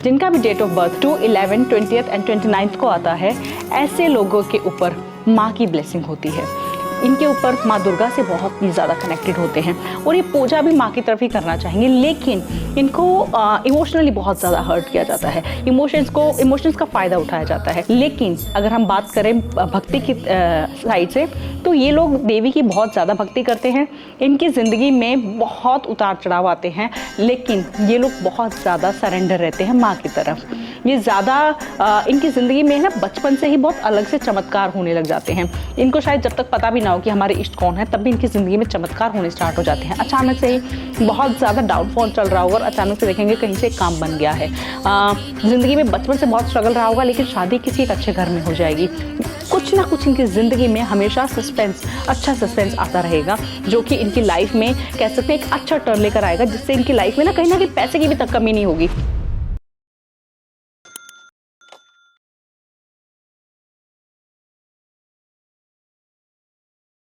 जिनका भी date of birth 2, 11, 20th and 29th को आता है, ऐसे लोगों के ऊपर माँ की ब्लेसिंग होती है। इनके ऊपर माँ दुर्गा से बहुत ही ज़्यादा कनेक्टेड होते हैं और ये पूजा भी माँ की तरफ ही करना चाहेंगे, लेकिन इनको इमोशनली बहुत ज़्यादा हर्ट किया जाता है, इमोशंस का फ़ायदा उठाया जाता है। लेकिन अगर हम बात करें भक्ति की साइड से, तो ये लोग देवी की बहुत ज़्यादा भक्ति करते हैं। इनकी ज़िंदगी में बहुत उतार चढ़ाव आते हैं, लेकिन ये लोग बहुत ज़्यादा सरेंडर रहते हैं माँ की तरफ। ये ज़्यादा इनकी ज़िंदगी में ना बचपन से ही बहुत अलग से चमत्कार होने लग जाते हैं। इनको शायद जब तक पता भी ना हो कि हमारे इष्ट कौन है, तब भी इनकी ज़िंदगी में चमत्कार होने स्टार्ट हो जाते हैं। अचानक से ही बहुत ज़्यादा डाउनफॉल चल रहा होगा और अचानक से देखेंगे कहीं से काम बन गया है। ज़िंदगी में बचपन से बहुत स्ट्रगल रहा होगा, लेकिन शादी किसी एक अच्छे घर में हो जाएगी। कुछ ना कुछ इनकी ज़िंदगी में हमेशा अच्छा सस्पेंस आता रहेगा, जो कि इनकी लाइफ में कह सकते हैं एक अच्छा टर्न लेकर आएगा, जिससे इनकी लाइफ में ना कहीं पैसे की भी तक कमी नहीं होगी।